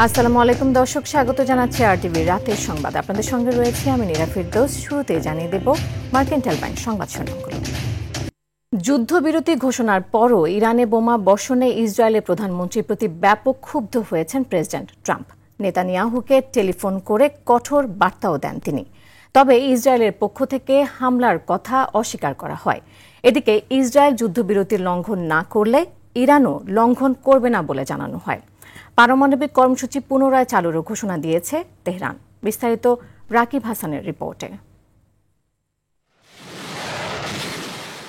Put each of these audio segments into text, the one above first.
আসসালামু আলাইকুম দর্শক, স্বাগত জানাচ্ছি RTV রাতের সংবাদ। আপনাদের সঙ্গে রয়েছে আমি নীরা ফিরদৌস। শুরুতে জানিয়ে দেব মার্কেন্টাইল ব্যাংক সংবাদ শিরোনামগুলো। যুদ্ধবিরতি ঘোষণার পরও ইরানে বোমা বর্ষণে ইসরায়েলের প্রধানমন্ত্রীর প্রতি ব্যাপক ক্ষুব্ধ হয়েছেন প্রেসিডেন্ট ট্রাম্প। নেতানিয়াহুকে টেলিফোন করে কঠোর বার্তাও দেন তিনি। তবে ইসরায়েলের পক্ষ থেকে হামলার কথা অস্বীকার করা হয়। এদিকে ইসরায়েল যুদ্ধবিরতির লঙ্ঘন না করলে ইরানও লঙ্ঘন করবে না বলে জানানো হয়। পারমাণবিক কর্মসূচি পুনরায় চালুরও ঘোষণা দিয়েছে তেহরান। বিস্তারিত রাকিব হাসানের রিপোর্টে।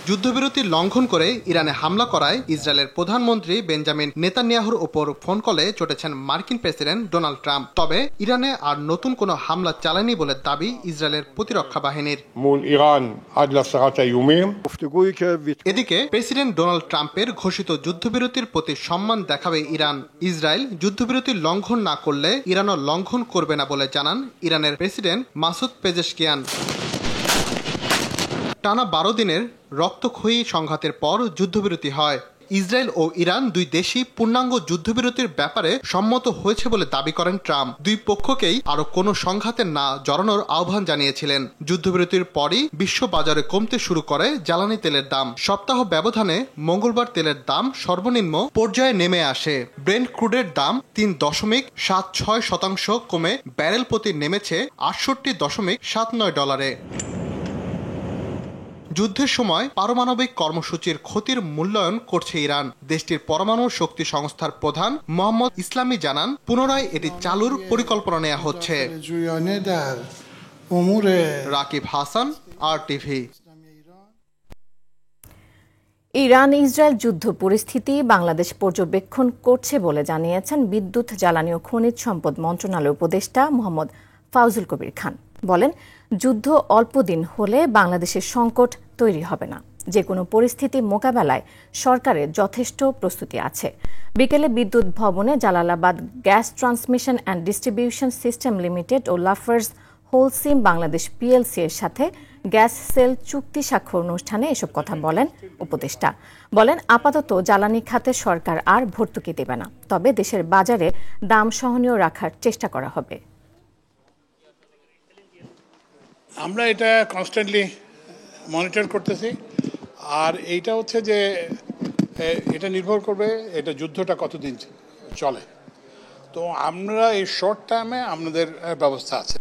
যুদ্ধবিরতি লঙ্ঘন করে ইরানে হামলা করায় ইসরায়েলের প্রধানমন্ত্রী বেঞ্জামিন নেতানিয়াহুর উপর ফোন কলে চটেছেন মার্কিন প্রেসিডেন্ট ডোনাল্ড ট্রাম্প। তবে ইরানে আর নতুন কোনো হামলা চালায়নি বলে দাবি ইসরায়েলের প্রতিরক্ষা বাহিনীর। এদিকে প্রেসিডেন্ট ডোনাল্ড ট্রাম্পের ঘোষিত যুদ্ধবিরতির প্রতি সম্মান দেখাবে ইরান। ইসরায়েল যুদ্ধবিরতির লঙ্ঘন না করলে ইরানও লঙ্ঘন করবে না বলে জানান ইরানের প্রেসিডেন্ট মাসুদ পেজেশকিয়ান। টানা 12 দিনের রক্তক্ষয়ী সংঘাতের পর যুদ্ধবিরতি হয়। ইসরায়েল ও ইরান দুই দেশই পূর্ণাঙ্গ যুদ্ধবিরতির ব্যাপারে সম্মত হয়েছে বলে দাবি করেন ট্রাম্প। দুই পক্ষকেই আরো কোনো সংঘাতে না জড়ানোর আহ্বান জানিয়েছিলেন। যুদ্ধবিরতির পরই বিশ্ব বাজারে কমতে শুরু করে জ্বালানি তেলের দাম। সপ্তাহ ব্যবধানে মঙ্গলবার তেলের দাম সর্বনিম্ন পর্যায়ে নেমে আসে। ব্রেন্ট ক্রুডের দাম 3.76% কমে ব্যারেল প্রতি নেমেছে $68.79। যুদ্ধের সময় পারমাণবিক কর্মসূচির ক্ষতির মূল্যায়ন করছে ইরান। দেশটির পরমাণু শক্তি সংস্থার প্রধান মোহাম্মদ ইসলামী জানান, পুনরায় এটি চালুর পরিকল্পনা নেওয়া হচ্ছে। Rakib Hasan, RTV। Iran Israel যুদ্ধ পরিস্থিতি বাংলাদেশ পর্যবেক্ষণ করছে বলে জানিয়েছেন বিদ্যুৎ, জ্বালানি ও খনিজ সম্পদ মন্ত্রণালয়ের উপদেষ্টা মোহাম্মদ ফাউজুল কবির খান। বলেন, যুদ্ধ অল্প দিন হলে বাংলাদেশের সংকট তৈরি হবে না। যে কোনো পরিস্থিতি মোকাবেলায় সরকারের যথেষ্ট প্রস্তুতি আছে। বিকেলে বিদ্যুৎ ভবনে Jalalabad gas transmission and distribution system limited ও লাফার্স হোলসিম বাংলাদেশ PLC এর সাথে গ্যাস সেল চুক্তি স্বাক্ষর অনুষ্ঠানে এসব কথা বলেন উপদেষ্টা। বলেন, আপাতত জ্বালানি খাতে সরকার আর ভর্তুকি দেবে না, তবে দেশের বাজারে দাম সহনীয় রাখার চেষ্টা করা হবে। আমরা এটা কনস্ট্যান্টলি মনিটর করতেছি, আর এইটা হচ্ছে যে এটা নির্ভর করবে এটা যুদ্ধটা কতদিন চলে। তো আমরা এই শর্ট টাইমে আমাদের ব্যবস্থা আছে।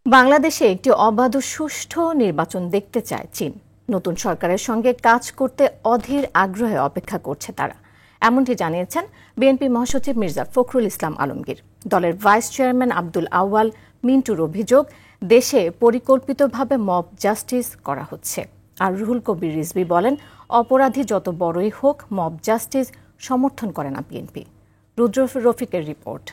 বাংলাদেশে একটি অবাধ ও সুষ্ঠু নির্বাচন দেখতে চায় চীন। নতুন সরকারের সঙ্গে কাজ করতে অধীর আগ্রহে অপেক্ষা করছে তারা, এমনটি জানিয়েছেন বিএনপি মহাসচিব মির্জা ফখরুল ইসলাম আলমগীর। দলের ভাইস চেয়ারম্যান আব্দুল আউয়াল মিন্টুর অভিযোগ, দেশে পরিকল্পিতভাবে মব জাস্টিস করা হচ্ছে। আর রুহুল কবির রিজভী বলেন, অপরাধী যত বড়ই হোক মব জাস্টিস সমর্থন করে না বিএনপি। রুদ্র রফিকের রিপোর্ট।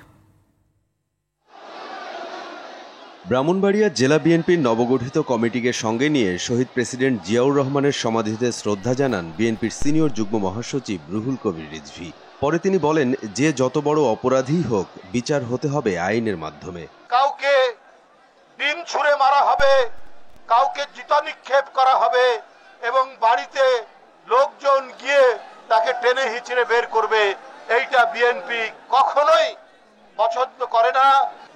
ব্রাহ্মণবাড়িয়া জেলা বিএনপির নবগঠিত কমিটিকে সঙ্গে নিয়ে শহীদ প্রেসিডেন্ট জিয়াউর রহমানের সমাধিতে শ্রদ্ধা জানান বিএনপির সিনিয়র যুগ্ম মহাসচিব রুহুল কবির রিজভী। পরে তিনি বলেন, যে যত বড় অপরাধী হোক বিচার হতে হবে আইনের মাধ্যমে। কাউকে ডিম ছুঁড়ে মারা হবে, কাউকে চিতা নিক্ষেপ করা হবে এবং বাড়িতে লোকজন গিয়ে তাকে টেনে হিচড়ে বের করবে, এইটা বিএনপি কখনোই পছন্দ করে না।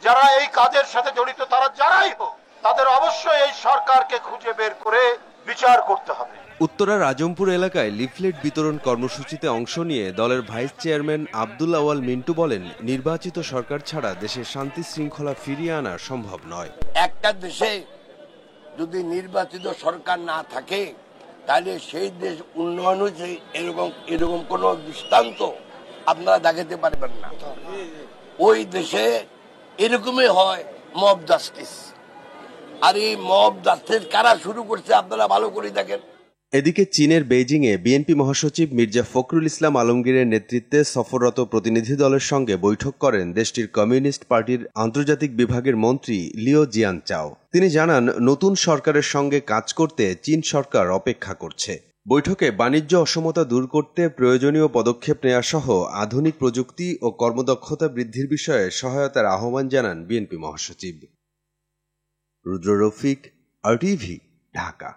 যারা এই কাজের সাথে জড়িত তারা যারাই হোক, তাদের অবশ্যই এই সরকারকে খুঁজে বের করে বিচার করতে হবে। উত্তরার আজমপুর এলাকায় লিফলেট বিতরণ কর্মসূচিতে অংশ নিয়ে দলের ভাইস চেয়ারম্যান আব্দুল আউয়াল মিন্টু বলেন, নির্বাচিত সরকার ছাড়া দেশের শান্তি শৃঙ্খলা ফিরিয়ে আনা সম্ভব নয়। একটা দেশে যদি নির্বাচিত সরকার না থাকে তাহলে সেই দেশ উন্নয়ন হয়েছে এরকম কোন দৃষ্টান্ত আপনারা দেখাতে পারবেন না। ওই দেশে এরকমই হয় মব জাস্টিস। আর এই মব জাস্টিস কারা শুরু করছে আপনারা ভালো করে দেখেন। এদিকে চীনের বেইজিংয়ে বিএনপি মহাসচিব মির্জা ফখরুল ইসলাম আলমগীরের নেতৃত্বে সফররত প্রতিনিধি দলের সঙ্গে বৈঠক করেন দেশটির কমিউনিস্ট পার্টির আন্তর্জাতিক বিভাগের মন্ত্রী লিও জিয়ানচাও। তিনি জানান, নতুন সরকারের সঙ্গে কাজ করতে চীন সরকার অপেক্ষা করছে। বৈঠকে বাণিজ্য অসমতা দূর করতে প্রয়োজনীয় পদক্ষেপ নেওয়া সহ আধুনিক প্রযুক্তি ও কর্মদক্ষতা বৃদ্ধির বিষয়ে সহায়তার আহ্বান জানান বিএনপি মহাসচিব। রুদ্র রফিক, RTV, ঢাকা।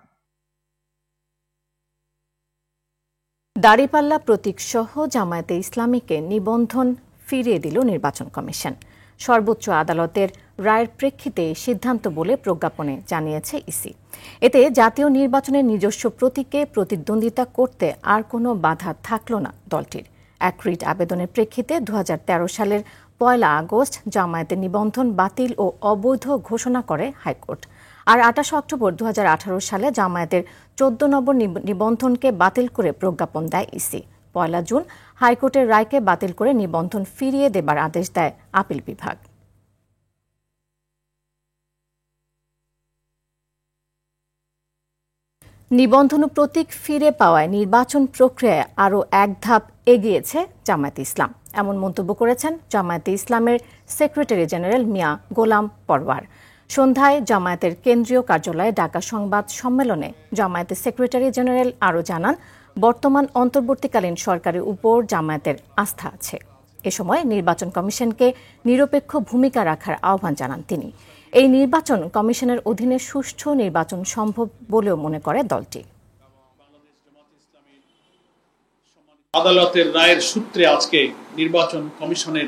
দাঁড়িপাল্লা প্রতীকসহ জামায়াতে ইসলামীকে নিবন্ধন ফিরিয়ে দিল নির্বাচন কমিশন। সর্বোচ্চ আদালতের রায়ের প্রেক্ষিতে সিদ্ধান্ত বলে প্রজ্ঞাপনে জানিয়েছে ইসি। এতে জাতীয় নির্বাচনের নিজস্ব প্রতীকে প্রতিদ্বন্দ্বিতা করতে আর কোনো বাধা থাকল না দলটির। এক রিট আবেদনের প্রেক্ষিতে 2013 সালের 1 আগস্ট জামায়াতের নিবন্ধন বাতিল ও অবৈধ ঘোষণা করে হাইকোর্ট। আর 28 অক্টোবর 2018 সালে জামায়াতের 14 নম্বর নিবন্ধনকে বাতিল করে প্রজ্ঞাপন দেয় ইসি। 1 জুন হাইকোর্টের রায়কে বাতিল করে নিবন্ধন ফিরিয়ে দেবার আদেশ দেয় আপিল বিভাগ। নিবন্ধন প্রতীক ফিরে পাওয়ায় নির্বাচন প্রক্রিয়ায় আরও এক ধাপ এগিয়েছে জামায়াতে ইসলাম, এমন মন্তব্য করেছেন জামায়াতে ইসলামের সেক্রেটারি জেনারেল মিয়া গোলাম পরওয়ার। সন্ধ্যায় জামায়াতের কেন্দ্রীয় কার্যালয়ে ডাকা সংবাদ সম্মেলনে জামায়াতের সেক্রেটারি জেনারেল আরও জানান, বর্তমান অন্তর্বর্তীকালীন সরকারের উপর জামায়াতের আস্থা আছে। এ সময় নির্বাচন কমিশনকে নিরপেক্ষ ভূমিকা রাখার আহ্বান জানান তিনি। এই নির্বাচন কমিশনের অধীনে সুষ্ঠু নির্বাচন সম্ভব বলেও মনে করে দলটি। আদালতের রায়ের সূত্রে আজকে নির্বাচন কমিশনের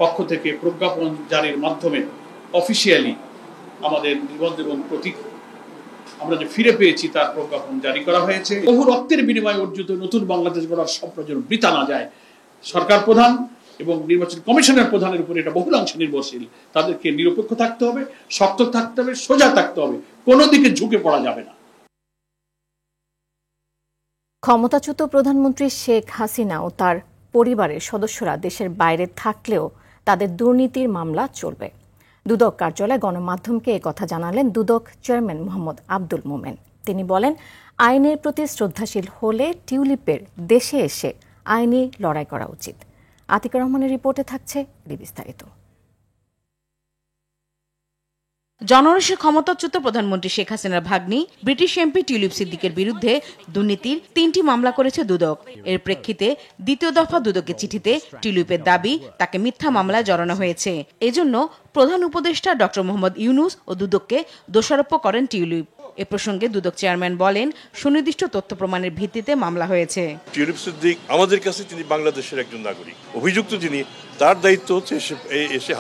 পক্ষ থেকে প্রজ্ঞাপন জারির মাধ্যমে অফিসিয়ালি আমাদের নিবন্ধন প্রতীক আমরা যে ফিরে পেয়েছি তার প্রজ্ঞাপন জারি করা হয়েছে। বহু রক্তের বিনিময়ে অর্জিত নতুন বাংলাদেশ গড়ার স্বপ্ন যেন বৃথা না যায়। সরকার প্রধান এবং নির্বাচন কমিশনের প্রধানের উপর এটা বহুলাংশে নির্ভরশীল। তাদেরকে নিরপেক্ষ থাকতে হবে, শক্ত থাকতে হবে, সোজা থাকতে হবে, কোনো দিকে ঝুঁকে পড়া যাবে না। ক্ষমতাচ্যুত প্রধানমন্ত্রী শেখ হাসিনা ও তার পরিবারের সদস্যরা দেশের বাইরে থাকলেও তাদের দুর্নীতির মামলা চলবে। দুদক কার্যালয়ে গণমাধ্যমকে একথা জানালেন দুদক চেয়ারম্যান মোহাম্মদ আব্দুল মোমেন। তিনি বলেন, আইনের প্রতি শ্রদ্ধাশীল হলে টিউলিপের দেশে এসে আইনি লড়াই করা উচিত। আতিকুর রহমানের রিপোর্টে থাকছে বিস্তারিত। জনরোষে ক্ষমতাচ্যুত প্রধানমন্ত্রী শেখ হাসিনার ভাগ্নি ব্রিটিশ এমপি টিউলিপ সিদ্দিকের বিরুদ্ধে দুর্নীতির 3টি মামলা করেছে দুদক। এর প্রেক্ষিতে দ্বিতীয় দফা দুদকের চিঠিতে টিউলিপের দাবি তাকে মিথ্যা মামলায় জড়ানো হয়েছে। এজন্য প্রধান উপদেষ্টা ডক্টর মোহাম্মদ ইউনুস ও দুদককে দোষারোপ করেন টিউলিপ। এ প্রসঙ্গে দুদক চেয়ারম্যান বলেন, সুনির্দিষ্ট তথ্য প্রমাণের ভিত্তিতে মামলা হয়েছে। টিউলিপ সিদ্দিক আমাদের কাছে তিনি বাংলাদেশের একজন নাগরিক, অভিযুক্ত যিনি, তার দায়িত্ব হচ্ছে এসে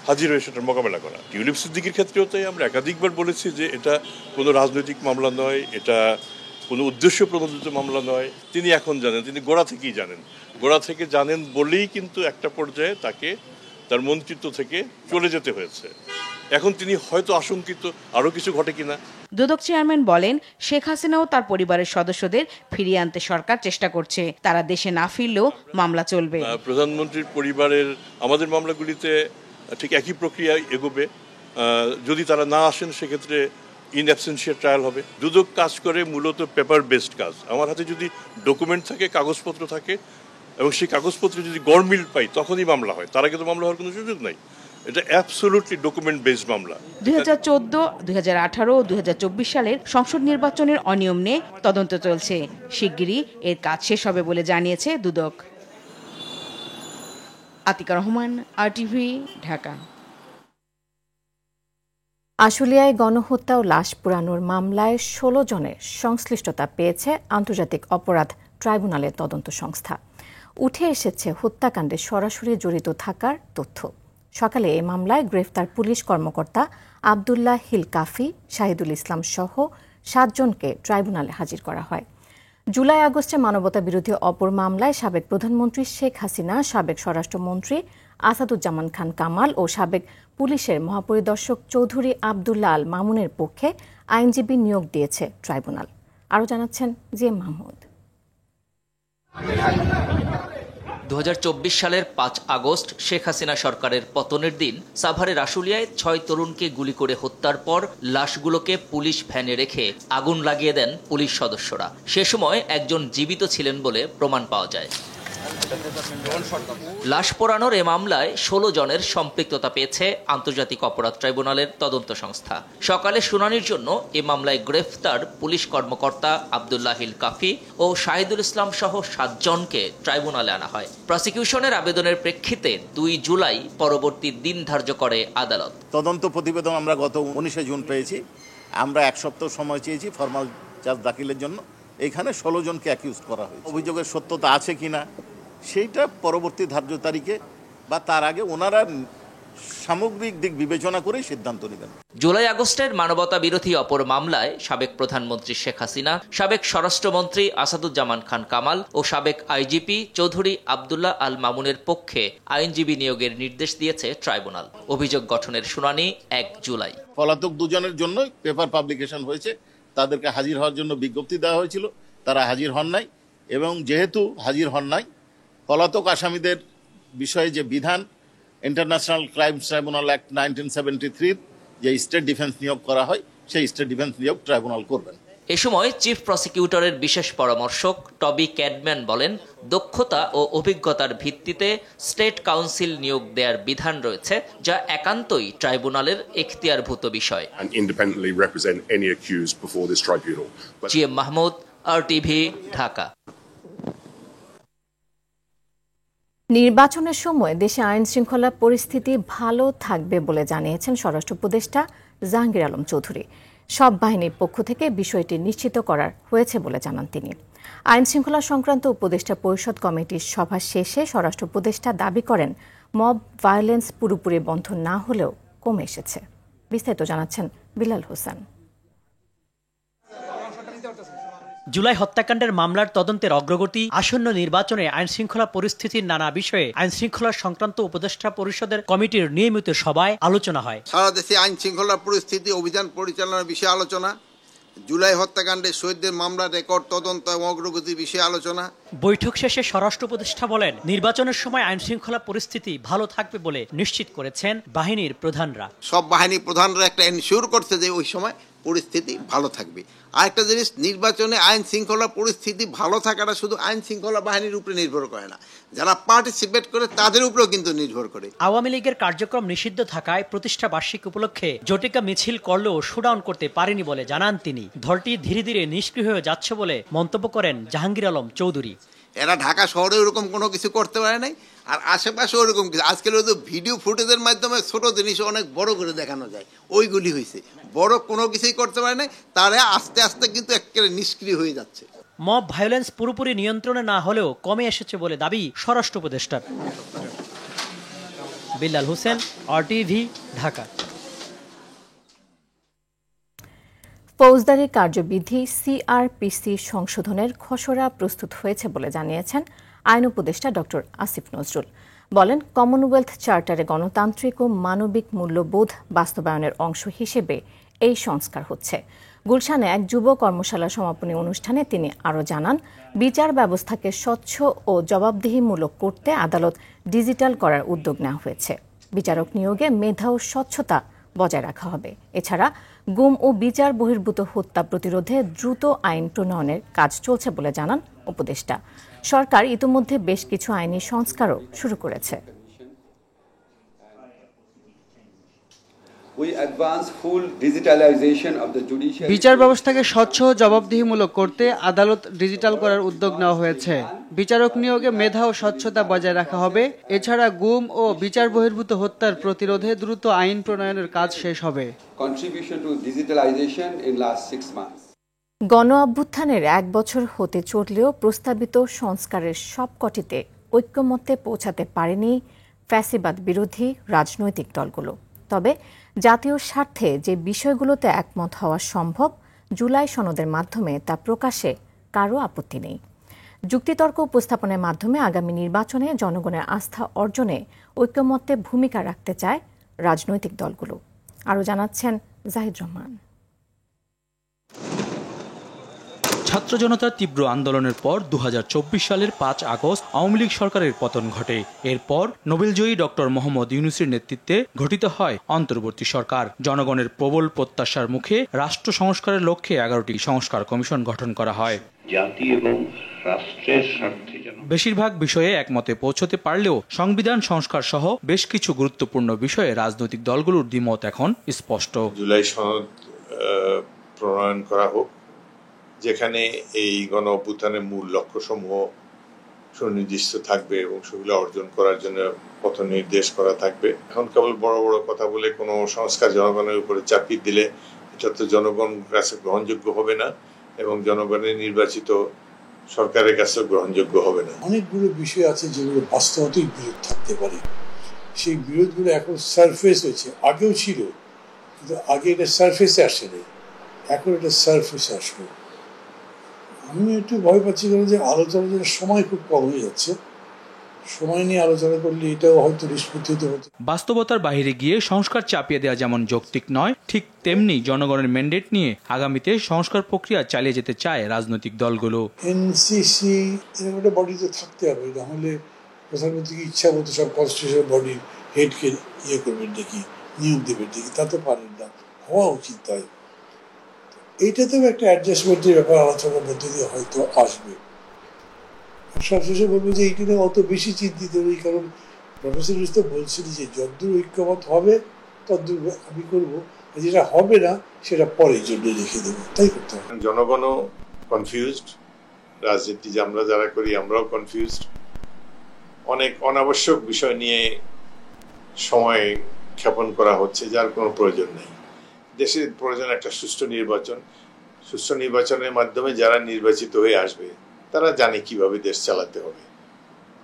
হাজির হয়ে সেটার মোকাবেলা করা। টিউলিপ সিদ্দিকের ক্ষেত্রেও তাই আমরা একাধিকবার বলেছি যে এটা কোনো রাজনৈতিক মামলা নয়, এটা কোনো উদ্দেশ্য প্রণোদিত মামলা নয়। তিনি এখন জানেন, তিনি গোড়া থেকে জানেন বলেই কিন্তু একটা পর্যায়ে তাকে তার মন্ত্রিত্ব থেকে চলে যেতে হয়েছে। এখন তিনি হয়তো আশঙ্কিত আরো কিছু ঘটে কিনা। দুদক চেয়ারম্যান বলেন, শেখ হাসিনা ও তার পরিবারের সদস্যদের ফিরিয়ে আনতে সরকার চেষ্টা করছে। তারা দেশে না ফিরলেও মামলা চলবে। প্রধানমন্ত্রীর পরিবারের আমাদের মামলাগুলিতে ঠিক একই প্রক্রিয়া এগোবে। যদি তারা না আসেন সেক্ষেত্রে ইন অ্যাবসেন্সিয়া ট্রায়াল হবে। দুদক কাজ করে মূলত পেপার বেসড কাজ। আমার হাতে যদি ডকুমেন্ট থাকে, কাগজপত্র থাকে এবং সেই কাগজপত্র যদি গড়মিল পাই তখনই মামলা হয়, তার আগে তো মামলা হওয়ার কোনো সুযোগ নাই। এটা অ্যাবসলিউটলি ডকুমেন্ট বেসড মামলা। 2014, 2018 ও 2024 সালের সংসদ নির্বাচনের অনিয়ম নিয়ে তদন্ত চলছে। শিগগিরই এর কাজ শেষ হবে বলে জানিয়েছে দুদক। আতিকুর রহমান, RTV, ঢাকা। আশুলিয়ায় গণহত্যা ও লাশ পোড়ানোর মামলায় 16 জনের সংশ্লিষ্টতা পেয়েছে আন্তর্জাতিক অপরাধ ট্রাইব্যুনালের তদন্ত সংস্থা। উঠে এসেছে হত্যাকাণ্ডে সরাসরি জড়িত থাকার তথ্য। সকালে এই মামলায় গ্রেফতার পুলিশ কর্মকর্তা আবদুল্লাহ হিল কাফি, শাহিদুল ইসলাম সহ 7 জনকে ট্রাইব্যুনালে হাজির করা হয়। জুলাই আগস্টে মানবতা বিরোধী অপর মামলায় সাবেক প্রধানমন্ত্রী শেখ হাসিনা, সাবেক স্বরাষ্ট্রমন্ত্রী আসাদুজ্জামান খান কামাল ও সাবেক পুলিশের মহাপরিদর্শক চৌধুরী আবদুল্লাহ আল মামুনের পক্ষে আইনজীবী নিয়োগ দিয়েছে ট্রাইব্যুনাল। আরও জানাচ্ছেন জিএম মাহমুদ। 2024 সালের 5 আগস্ট শেখ হাসিনা সরকারের পতনের দিন সাভারের আশুলিয়ায় 6 তরুণকে গুলি করে হত্যার পর লাশগুলোকে পুলিশ ভ্যানে রেখে আগুন লাগিয়ে দেন পুলিশ সদস্যরা। সে সময় একজন জীবিত ছিলেন বলে প্রমাণ পাওয়া যায়। লাশ পোড়ানোর এ মামলায় 16 জনের সম্পৃক্ততা পেয়েছে আন্তর্জাতিক অপরাধ ট্রাইব্যুনালের তদন্ত সংস্থা। সকালে শুনানির জন্য এ মামলায় গ্রেফতার পুলিশ কর্মকর্তা আবদুল্লাহ হিল কাফি ও শাহিদুল ইসলাম সহ 7 জনকে ট্রাইব্যুনালে আনা হয়। প্রসিকিউশনের আবেদনের প্রেক্ষিতে 2 জুলাই পরবর্তী দিন ধার্য করে আদালত। তদন্ত প্রতিবেদন আমরা গত 19 জুন পেয়েছি। আমরা 1 সপ্তাহ সময় চেয়েছি ফরমাল চার্জ দাখিলের জন্য। এখানে 16 জনকে অ্যাকিউজ করা হয়েছে। অভিযোগের সত্যতা আছে কিনা সেইটা পরবর্তী ধার্য তারিখে বা তার আগে ওনারা সামগ্রিক দিক বিবেচনা করেই সিদ্ধান্ত নেবেন। জুলাই আগস্টের মানবতা বিরোধী অপর মামলায় সাবেক প্রধানমন্ত্রী শেখ হাসিনা, সাবেক স্বরাষ্ট্রমন্ত্রী আসাদুজ্জামান খান কামাল ও সাবেক আইজিপি চৌধুরী আব্দুল্লাহ আল মামুনের পক্ষে আইনজীবী নিয়োগের নির্দেশ দিয়েছে ট্রাইব্যুনাল। অভিযোগ গঠনের শুনানি 1 জুলাই। পলাতক দুজনের জন্য পেপার পাবলিকেশন হয়েছে, তাদেরকে হাজির হওয়ার জন্য বিজ্ঞপ্তি দেওয়া হয়েছিল, তারা হাজির হন নাই এবং যেহেতু হাজির হন নাই পলাতক আসামিদের বিষয়ে যে বিধান ইন্টারন্যাশনাল ক্রাইমস ট্রাইব্যুনাল অ্যাক্ট 1973 যে স্টেট ডিফেন্স নিয়োগ করা হয় সেই স্টেট ডিফেন্স নিয়োগ ট্রাইব্যুনাল করবেন। এ সময় চিফ প্রসিকিউটরের বিশেষ পরামর্শক টবি ক্যাডম্যান বলেন, দক্ষতা ও অভিজ্ঞতার ভিত্তিতে স্টেট কাউন্সিল নিয়োগ দেওয়ার বিধান রয়েছে, যা একান্তই ট্রাইব্যুনালের এখতিয়ারভূত বিষয়। GM Mahmud, RTV, Dhaka. নির্বাচনের সময় দেশে আইন শৃঙ্খলা পরিস্থিতি ভালো থাকবে বলে জানিয়েছেন স্বরাষ্ট্র উপদেষ্টা জাহাঙ্গীর আলম চৌধুরী। সব বাহিনীর পক্ষ থেকে বিষয়টি নিশ্চিত করার হয়েছে বলে জানান তিনি। আইন শৃঙ্খলা সংক্রান্ত উপদেষ্টা পরিষদ কমিটির সভা শেষে স্বরাষ্ট্র উপদেষ্টা দাবি করেন, মব ভায়োলেন্স পুরোপুরি বন্ধ না হলেও কমে এসেছে। বিস্তারিত জানাচ্ছেন বিলাল হোসেন। জুলাই হত্যাকাণ্ডের মামলার তদন্তের অগ্রগতি, আসন্ন নির্বাচনে আইন শৃঙ্খলা পরিস্থিতির নানা বিষয়ে আইন শৃঙ্খলা সংক্রান্ত উপদেষ্টা পরিষদের কমিটির নিয়মিত সভায় আলোচনা হয়। সারা দেশে আইন শৃঙ্খলা পরিস্থিতি, অভিযান পরিচালনার বিষয়ে আলোচনা, জুলাই হত্যাকাণ্ডে শহীদদের মামলার রেকর্ড তদন্ত এবং অগ্রগতির বিষয়ে আলোচনা। বৈঠক শেষে স্বরাষ্ট্র উপদেষ্টা বলেন, নির্বাচনের সময় আইন শৃঙ্খলা পরিস্থিতি ভালো থাকবে বলে নিশ্চিত করেছেন বাহিনীর প্রধানরা। সব বাহিনীর প্রধানরা একটা এনশিওর করছে যে ওই সময় পরিস্থিতি ভালো থাকবে। আরেকটা জিনিস, নির্বাচনে আইন শৃঙ্খলা পরিস্থিতি ভালো থাকাটা শুধু আইন শৃঙ্খলা বাহিনীর উপরে নির্ভর করে না, যারা পার্টিসিপেট করে তাদের উপরেও কিন্তু নির্ভর করে। আওয়ামী লীগের কার্যক্রম নিষিদ্ধ থাকায় প্রতিষ্ঠা বার্ষিক উপলক্ষে জটিকা মিছিল করলেও শোডাউন করতে পারেনি বলে জানান তিনি। দলটি ধীরে ধীরে নিষ্ক্রিয় হয়ে যাচ্ছে বলে মন্তব্য করেন জাহাঙ্গীর আলম চৌধুরী। এরা ঢাকা শহরে ওরকম কোনো কিছু করতে পারে নাই, আর আশেপাশে ওরকম কিছু আজকাল ভিডিও ফুটেজের মাধ্যমে ছোট জিনিস অনেক বড় করে দেখানো যায়, ওইগুলি হয়েছে। বড় কোনো কিছুই করতে পারে নাই, তারা আস্তে আস্তে কিন্তু একেবারে নিষ্ক্রিয় হয়ে যাচ্ছে। মব ভায়োলেন্স পুরোপুরি নিয়ন্ত্রণে না হলেও কমে এসেছে বলে দাবি স্বরাষ্ট্র উপদেষ্টার। বিলাল হোসেন, RTV, ঢাকা। ফৌজদারি কার্যবিধি CRPC সংশোধনের খসড়া প্রস্তুত হয়েছে বলে জানিয়েছেন আইন উপদেষ্টা ডক্টর আসিফ নজরুল। বলেন, কমনওয়েলথ চার্টারে গণতান্ত্রিক ও মানবিক মূল্যবোধ বাস্তবায়নের অংশ হিসেবে এই সংস্কার হচ্ছে। গুলশানে এক যুব কর্মশালা সমাপনী অনুষ্ঠানে তিনি আরও জানান, বিচার ব্যবস্থাকে স্বচ্ছ ও জবাবদিহিমূলক করতে আদালত ডিজিটাল করার উদ্যোগ নেওয়া হয়েছে। বিচারক নিয়োগে মেধা ও স্বচ্ছতা বজায় রাখা হবে। এছাড়া গুম ও বিচার বহির্ভূত হত্যা প্রতিরোধে দ্রুত আইন প্রণয়নের কাজ চলছে বলে জানান উপদেষ্টা। সরকার ইতিমধ্যে বেশ কিছু আইনি সংস্কারও শুরু করেছে। বিচার ব্যবস্থাকে স্বচ্ছ ও জবাবদিহিমূলক করতে আদালত ডিজিটাল করার উদ্যোগ নেওয়া হয়েছে। বিচারক নিয়োগে মেধা ও স্বচ্ছতা বজায় রাখা হবে। এছাড়া গুম ও বিচার বহির্ভূত হত্যার প্রতিরোধে দ্রুত আইন প্রণয়নের কাজ শেষ হবে। গণ অভ্যুত্থানের 1 বছর হতে চললেও প্রস্তাবিত সংস্কারের সবকটিতে ঐক্যমত্যে পৌঁছাতে পারেনি ফ্যাসিবাদ বিরোধী রাজনৈতিক দলগুলো। তবে জাতীয় স্বার্থে যে বিষয়গুলোতে একমত হওয়া সম্ভব, জুলাই সনদের মাধ্যমে তা প্রকাশে কারও আপত্তি নেই। যুক্তিতর্ক উপস্থাপনের মাধ্যমে আগামী নির্বাচনে জনগণের আস্থা অর্জনে ঐক্যমত্যে ভূমিকা রাখতে চায় রাজনৈতিক দলগুলো। আরও জানাচ্ছেন জাহিদ রহমান। ছাত্র জনতার তীব্র আন্দোলনের পর 2024 সালের 5 আগস্ট আওয়ামী লীগ সরকারের পতন ঘটে। এরপর নোবেলজয়ী ডক্টর মোহাম্মদ ইউনূসের নেতৃত্বে গঠিত হয় অন্তর্বর্তী সরকার। জনগণের প্রবল প্রত্যাশার মুখে রাষ্ট্র সংস্কারের লক্ষ্যে 11টি সংস্কার কমিশন গঠন করা হয়। জাতি এবং রাষ্ট্রের স্বার্থে বেশিরভাগ বিষয়ে একমতে পৌঁছতে পারলেও সংবিধান সংস্কার সহ বেশ কিছু গুরুত্বপূর্ণ বিষয়ে রাজনৈতিক দলগুলোর দ্বিমত এখন স্পষ্ট। জুলাই সনদ প্রণয়ন করা হোক, যেখানে এই গণ অভ্যুত্থানের মূল লক্ষ্যসমূহ সুনির্দিষ্ট থাকবে এবং সেগুলো অর্জন করার জন্য পথ নির্দেশ করা থাকবে। এখন কেবল বড় বড় কথা বলে কোনো সংস্কার জনগণের উপরে চাপিয়ে দিলে এটা তো জনগণ কাছে গ্রহণযোগ্য হবে না এবং জনগণের নির্বাচিত সরকারের কাছে গ্রহণযোগ্য হবে না। অনেকগুলো বিষয় আছে যেগুলো বাস্তবতেই বিরোধ থাকতে পারে, সেই বিরোধগুলো এখন সারফেস হয়েছে, আগেও ছিল কিন্তু আগে এটা সারফেসে আসেনি, এখন এটা সারফেসে আসবে। আমি একটু ভয় পাচ্ছি যে আলোচনার জন্য সময় খুব কম হয়ে যাচ্ছে, সময় নিয়ে আলোচনা করলে এটাও হয়তো নিষ্পত্তি হতে হতো। বাস্তবতার বাইরে গিয়ে সংস্কার চাপিয়ে দেওয়া যেমন যৌক্তিক নয়, ঠিক তেমনি জনগণের ম্যান্ডেট নিয়ে আগামীতে সংস্কার প্রক্রিয়া চালিয়ে যেতে চায় রাজনৈতিক দলগুলো। এনসিসি এরকম একটা বডিতে থাকতে হবে, নাহলে প্রধানমন্ত্রীকে ইচ্ছা মতো সব কনস্টিটিউশন বডির হেডকে করবেন নাকি, নিয়োগ দেবেন নাকি, তা তো পারেন না, হওয়া উচিত তাই। এইটাতেও একটা অ্যাডজাস্টমেন্টের ব্যাপার আলোচনার মধ্যে দিয়ে হয়তো আসবে। সবশেষে বলবো যে এইটা অত বেশি চিন্তিত নেই, কারণ প্রফেসর তো বলছেন যে যতদূর ঐক্যমত হবে ততদূর আমি করবো, যেটা হবে না সেটা পরের জন্য রেখে দেবো, তাই করতে হবে। জনগণও কনফিউজড, রাজনীতি যে আমরা যারা করি আমরাও কনফিউজড, অনেক অনাবশ্যক বিষয় নিয়ে সময় ক্ষেপণ করা হচ্ছে যার কোনো প্রয়োজন নেই। দেশের প্রয়োজন একটা সুষ্ঠু নির্বাচন, সুষ্ঠু নির্বাচনের মাধ্যমে যারা নির্বাচিত হয়ে আসবে তারা জানে কিভাবে দেশ চালাতে হবে,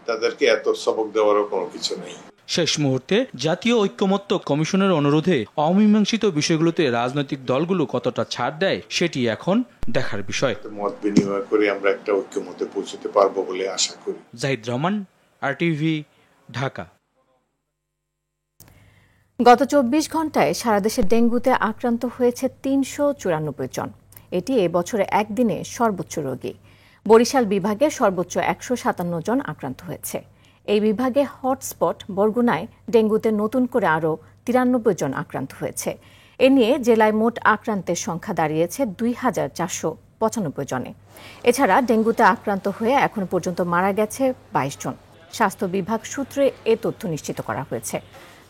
তাদেরকে এত সবক দেওয়ারও কোনো কিছু নেই। শেষ মুহূর্তে জাতীয় ঐক্যমত্য কমিশনের অনুরোধে অমীমাংসিত বিষয়গুলোতে রাজনৈতিক দলগুলো কতটা ছাড় দেয় সেটি এখন দেখার বিষয়। মত বিনিময় করে আমরা একটা ঐক্যমতে পৌঁছতে পারবো বলে আশা করি। জাহিদ রহমান, RTV, ঢাকা। গত 24 ঘন্টায় সারা দেশে ডেঙ্গুতে আক্রান্ত হয়েছে 394 জন। এটি এবছরে একদিনে সর্বোচ্চ রোগী। বরিশাল বিভাগে সর্বোচ্চ 157 জন আক্রান্ত হয়েছে। এই বিভাগে হটস্পট বরগুনায় ডেঙ্গুতে নতুন করে আরও 93 জন আক্রান্ত হয়েছে। এ নিয়ে জেলায় মোট আক্রান্তের সংখ্যা দাঁড়িয়েছে 2495 জনে। এছাড়া ডেঙ্গুতে আক্রান্ত হয়ে এখনো পর্যন্ত মারা গেছে 22 জন। স্বাস্থ্য বিভাগ সূত্রে এ তথ্য নিশ্চিত করা হয়েছে।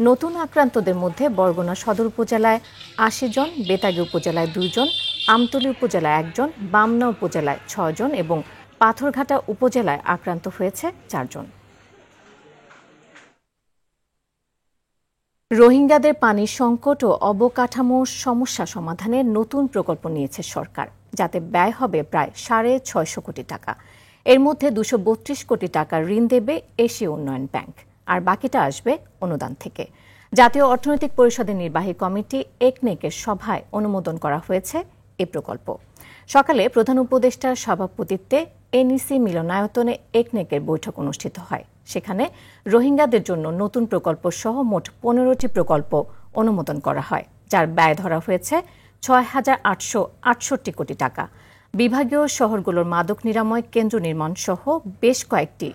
নতুন আক্রান্তদের মধ্যে বরগুনা সদর উপজেলায় 80 জন, বেতাগী উপজেলায় 2 জন, আমতলী উপজেলায় 1 জন, বামনা উপজেলায় 6 জন এবং পাথরঘাটা উপজেলায় আক্রান্ত হয়েছে 4 জন। রোহিঙ্গাদের পানির সংকট ও অবকাঠামো সমস্যা সমাধানে নতুন প্রকল্প নিয়েছে সরকার, যাতে ব্যয় হবে প্রায় 650 কোটি টাকা। এর মধ্যে 232 কোটি টাকা ঋণ দেবে এশীয় উন্নয়ন ব্যাংক, আর বাকিটা আসবে অনুদান থেকে। জাতীয় অর্থনৈতিক পরিষদের নির্বাহী কমিটি একনেকের সভায় অনুমোদন করা হয়েছে এ প্রকল্প। সকালে প্রধান উপদেষ্টার সভাপতিত্বে এনইসি মিলনায়তনে একনেকের বৈঠক অনুষ্ঠিত হয়। সেখানে রোহিঙ্গাদের জন্য নতুন প্রকল্প সহ মোট 15টি প্রকল্প অনুমোদন করা হয়, যার ব্যয় ধরা হয়েছে 6,868 কোটি টাকা। বিভাগীয় শহরগুলোর মাদক নিরাময় কেন্দ্র নির্মাণ সহ বেশ কয়েকটি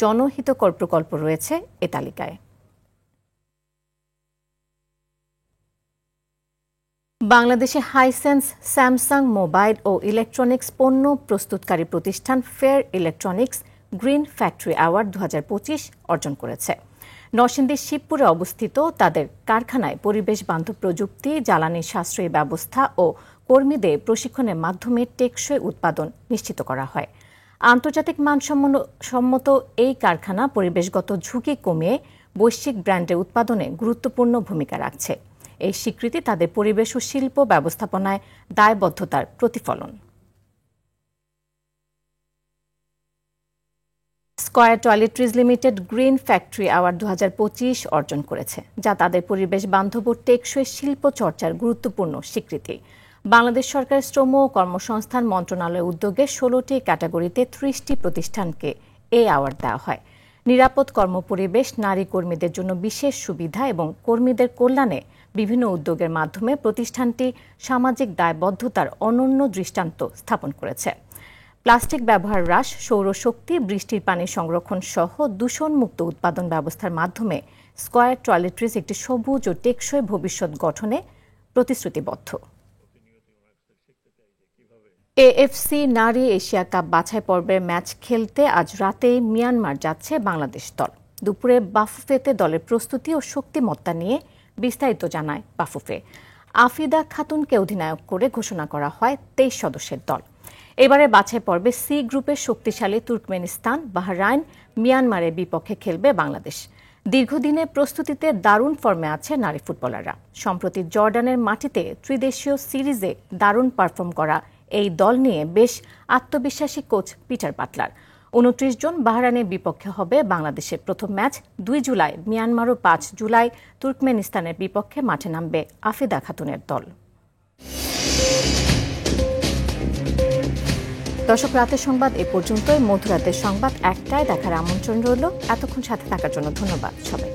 জনহিতকর প্রকল্প রয়েছে এ তালিকায়। বাংলাদেশে হাইসেন্স স্যামসাং মোবাইল ও ইলেকট্রনিক্স পণ্য প্রস্তুতকারী প্রতিষ্ঠান fair electronics green factory award 2025 অর্জন করেছে। নরসিংদীর শিবপুরে অবস্থিত তাদের কারখানায় পরিবেশ বান্ধব প্রযুক্তি, জ্বালানি সাশ্রয়ী ব্যবস্থা ও কর্মীদের প্রশিক্ষণের মাধ্যমে টেকসই উৎপাদন নিশ্চিত করা হয়। আন্তর্জাতিক মানসম্মত এই কারখানা পরিবেশগত ঝুঁকি কমিয়ে বৈশ্বিক ব্র্যান্ডের উৎপাদনে গুরুত্বপূর্ণ ভূমিকা রাখছে। এই স্বীকৃতি তাদের পরিবেশ ও শিল্প ব্যবস্থাপনায় দায়বদ্ধতার প্রতিফলন। Square toiletries limited green factory award 2025 অর্জন করেছে, যা তাদের পরিবেশ বান্ধব ও টেকসই শিল্প চর্চার গুরুত্বপূর্ণ স্বীকৃতি। বাংলাদেশ সরকার শ্রম ও কর্মসংস্থান মন্ত্রণালয়ের উদ্যোগে 16টি ক্যাটাগরিতে 30টি প্রতিষ্ঠানকে এই অ্যাওয়ার্ড দেওয়া হয়। নিরাপদ কর্মপরিবেশ, নারী কর্মীদের জন্য বিশেষ সুবিধা এবং কর্মীদের কল্যাণে বিভিন্ন উদ্যোগের মাধ্যমে প্রতিষ্ঠানটি সামাজিক দায়বদ্ধতার অনন্য দৃষ্টান্ত স্থাপন করেছে। প্লাস্টিক ব্যবহার হ্রাস, সৌরশক্তি, বৃষ্টির পানি সংরক্ষণ সহ দূষণমুক্ত উৎপাদন ব্যবস্থার মাধ্যমে স্কয়ার টয়লেট্রিজ একটি সবুজ ও টেকসই ভবিষ্যৎ গঠনে প্রতিশ্রুতিবদ্ধ। এএফসি নারী এশিয়া কাপ বাছাই পর্বের ম্যাচ খেলতে আজ রাতে মিয়ানমার যাচ্ছে বাংলাদেশ দল। দুপুরে বাফুফেতে দলের প্রস্তুতি ও শক্তিমত্তা নিয়ে বিস্তারিত জানায় বাফুফে। আফিদা খাতুনকে অধিনায়ক করে ঘোষণা করা হয় 23 সদস্যের দল। এবারে বাছাই পর্বে সি গ্রুপের শক্তিশালী তুর্কমেনিস্তান, বাহরাইন, মিয়ানমারের বিপক্ষে খেলবে বাংলাদেশ। দীর্ঘদিনের প্রস্তুতিতে দারুণ ফর্মে আছে নারী ফুটবলাররা। সম্প্রতি জর্ডানের মাটিতে ত্রিদেশীয় সিরিজে দারুণ পারফর্ম করা এই দল নিয়ে বেশ আত্মবিশ্বাসী কোচ পিটার বাটলার। 29 জন বাহরাইনের বিপক্ষে হবে বাংলাদেশের প্রথম ম্যাচ। 2 জুলাই মিয়ানমার ও 5 জুলাই তুর্কমেনিস্তানের বিপক্ষে মাঠে নামবে আফিদা খাতুনের দল। দর্শক, রাতের সংবাদ এ পর্যন্তই। মধ্যরাতের সংবাদ 1টায় দেখার আমন্ত্রণ রইল। এতক্ষণ সাথে থাকার জন্য ধন্যবাদ সবাই।